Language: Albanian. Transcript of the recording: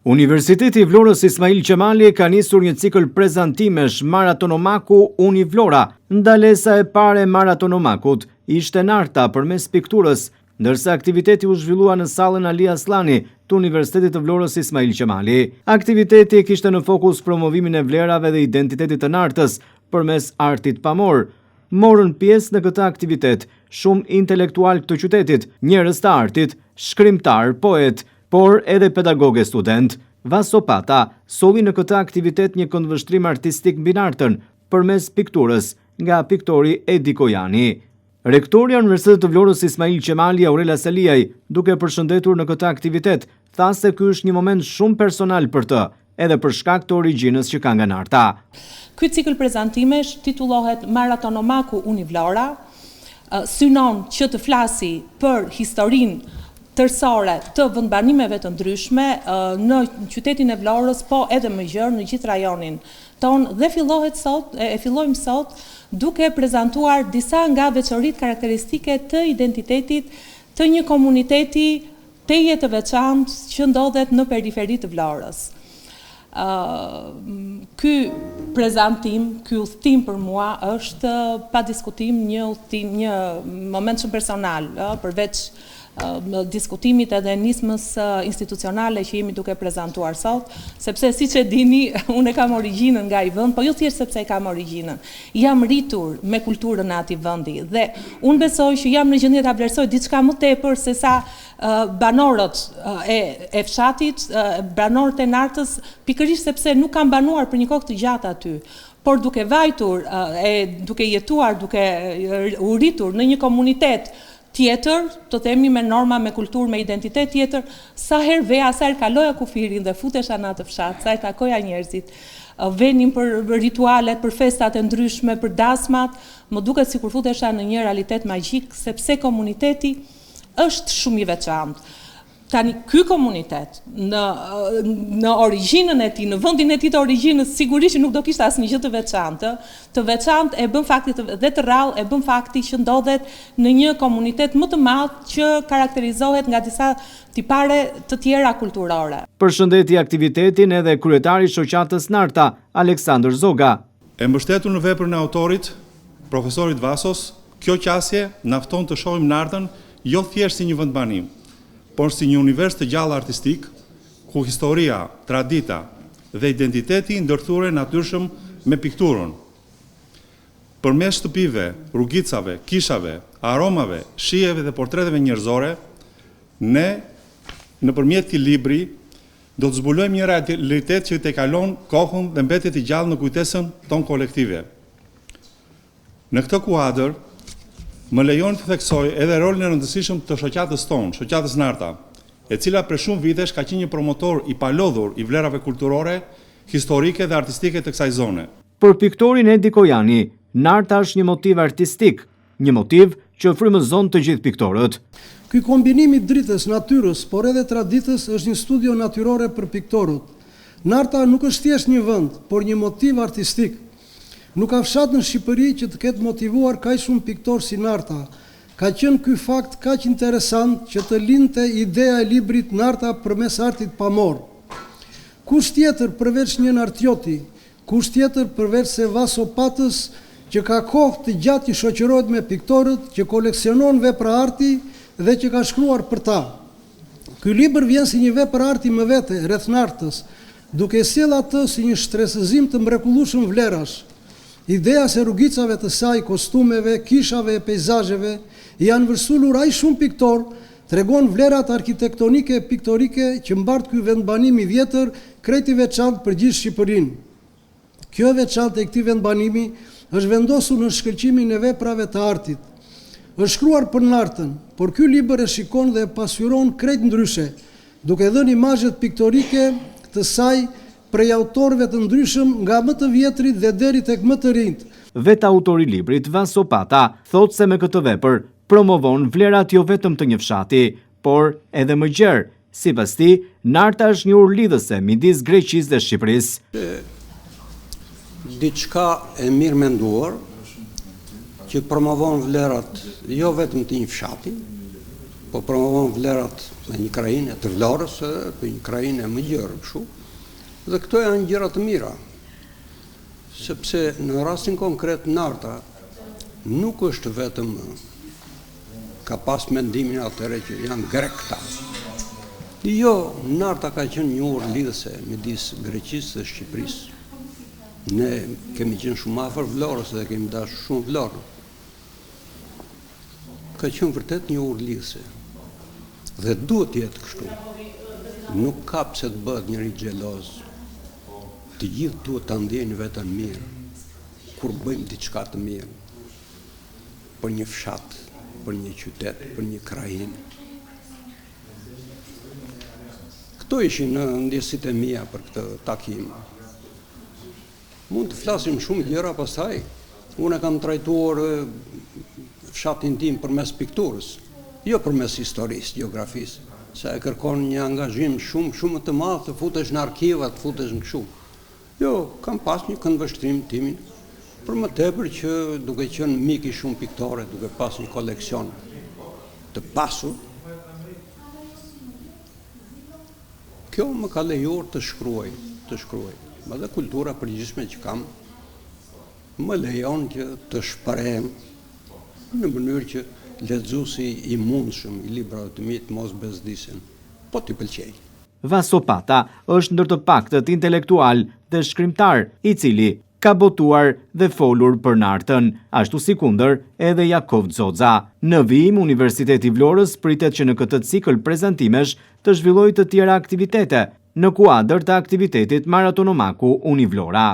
Universiteti i Vlorës Ismail Qemali ka nisur një cikël prezantimesh Maratonomaku Uni Vlora. Ndalesa e parë e Maratonomakut ishte narta përmes pikturës, ndërsa aktiviteti u zhvillua në sallën Ali Aslani të Universitetit të Vlorës Ismail Qemali. Aktiviteti kishte në fokus promovimin e vlerave dhe identitetit të nartës përmes artit pamor. Morën pjesë në këtë aktivitet shumë intelektual të qytetit, njerëz të artit, shkrimtar, poet, por edhe pedagoge student. Vaso Pata solli në këtë aktivitet një këndvështrim artistik mbi nartën përmes pikturës nga piktori Edi Kojani. Rektori i Universitetit të Vlorës Ismail Qemali Aurela Seliaj, duke përshëndetur në këtë aktivitet, tha se ky është një moment shumë personal për të, edhe për shkak të origjinës që ka nga narta. Ky cikël prezantimesh titullohet Maratonomaku Uni Vlora, synon që të flasi për historinë tërësore të vendbanimeve të ndryshme në qytetin e Vlorës, po edhe më gjerë në gjithë rajonin ton, dhe fillojmë sot duke prezantuar disa nga veçoritë karakteristike të identitetit të një komuniteti teje të veçantë që ndodhet në periferi të Vlorës. Ky prezantim, ky udhtim për mua është pa diskutim një moment shumë personal, përveç diskutimit edhe nismës institucionale që jemi duke prezantuar sot, sepse siç e dini, unë kam origjinën nga ai vend, po jo thjesht sepse kam origjinën. Jam rritur me kulturën e atij vendi dhe unë besoj që jam në gjendje ta vlerësoj diçka më tepër se sa banorët e fshatit, banorët e nartës, pikërisht sepse nuk kam banuar për një kohë të gjatë aty. Por duke vajtur, duke jetuar, duke u rritur në një komunitet tjetër, të themi me norma, me kulturë, me identitet tjetër, sa herë veja, sa herë kaloja kufirin dhe futesha në atë fshat, sa herë takoja njerëzit, venin për ritualet, për festat e ndryshme, për dasmat, më duket sikur futesha në një realitet magjik, sepse komuniteti është shumë i veçantë. Tani, ky komunitet, në origjinën e tij, në vendin e tij të origjinës, sigurisht nuk do kishte asnjë gjë të veçantë e bën fakti dhe të rrallë e bën fakti që ndodhet në një komunitet më të madh që karakterizohet nga disa tipare të tjera kulturore. Përshëndeti aktivitetin edhe kryetari i shoqatës Narta, Aleksandër Zoga. E mbështetur në veprën e autorit, profesorit Vasos, kjo qasje na fton të shohim nartën jo thjesht si një vendbanim, por si një univers të gjallë artistik, ku historia, tradita dhe identiteti ndërthuren natyrshëm me pikturën. Përmes shtëpive, rrugicave, kishave, aromave, shijeve dhe portreteve njerëzore, ne, nëpërmjet këtij libri, do të zbulojmë një realitet që të kalon kohën dhe mbetet i gjallë në kujtesën tonë kolektive. Në këtë kuadër, më lejon të theksoj edhe rolin e rëndësishëm të shoqatës tonë, shoqatës Narta, e cila për shumë vitesh ka qenë një promotor i palodhur i vlerave kulturore, historike dhe artistike të kësaj zone. Për piktorin Edi Kojani, Narta është një motiv artistik, një motiv që frymëzon të gjithë piktorët. Ky kombinim i dritës, natyrës, por edhe traditës është një studio natyrore për piktorët. Narta nuk është thjesht një vend, por një motiv artistik. Nuk ka fshat në Shqipëri që të ketë motivuar kaq shumë piktor si Narta. Ka qenë ky fakt kaq interesant që të lindte ideja e librit Narta përmes artit pamor. Kush tjetër përveç një nartioti, kush tjetër përveç se Vaso Patës që ka kohë të gjatë që shoqërohet me piktorët, që koleksionon vepra arti dhe që ka shkruar për ta. Ky libër vjen si një vepër arti më vete rreth nartës, duke sjellë atë si një shtresëzim të mrekullueshëm vlerash. Ideja se rrugicave të saj, kostumeve, kishave e peizazheve janë vërsulur aq shumë piktor, tregon vlerat arkitektonike e piktorike që mbart ky vendbanim i vjetër, krejt i veçantë për gjithë Shqipërinë. Kjo e veçantë e këtij vendbanimi është vendosur në shkëlqimin e veprave të artit. Është shkruar për nartën, por ky libër e shikon dhe e pasqyron krejt ndryshe, duke dhënë imazhet piktorike të saj prej autorëve të ndryshëm nga më të vjetrit dhe deri tek më të rinjt. Vetë autori i librit, Vaso Pata, thotë se me këtë vepër promovon vlerat jo vetëm të një fshati, por edhe më gjerë. Sipas tij, Narta është një urlidhëse midis Greqisë dhe Shqipërisë. Diçka e mirë menduar që promovon vlerat jo vetëm të një fshati, po promovon vlerat me një krajinë të Vlorës, për një krajinë më gjerë kështu. Dhe këto janë gjëra të mira, sepse në rastin konkret Narta nuk është vetëm ka pas mendimin atëre që janë grekta. Jo, Narta ka qenë një urë lidhëse midis Greqisë dhe Shqipërisë. Ne kemi qenë shumë afër Vlorës dhe kemi dashur shumë Vlorën. Ka qenë vërtet një urë lidhëse. Dhe duhet jetë kështu. Nuk ka pse të bëhet njëri xheloz. Të gjithë duhet ta ndjejnë veten mirë kur bëjmë diçka të mirë për një fshat, për një qytet, për një krajinë. Këto ishin ndjesitë e mia për këtë takim. Mund të flasim shumë gjëra pastaj. Unë kam trajtuar fshatin tim përmes pikturës, jo përmes historisë, gjeografisë, sa e kërkon një angazhim shumë të madh të futesh në arkiva, të futesh në kështu. Jo, kam pas një këndvështrim timin, për më tepër që duke qenë mik i shumë piktore, duke pas një koleksion të pasur, kjo më ka lejuar të shkruaj. Ma dhe kultura përgjithshme që kam, më lejon që të shprehem në mënyrë që lexuesi i mundshëm i librave të mi të mos bezdisen, po t'i pëlqej. Vasopata është ndër të paktët intelektual dhe shkrimtar, i cili ka botuar dhe folur për Nartën, ashtu si kundër edhe Jakov Zoza. Në vijim, Universiteti i Vlorës pritet që në këtë cikël prezantimesh të zhvillojë të tjera aktivitete, në kuadër të aktivitetit Maratonomaku Univlora.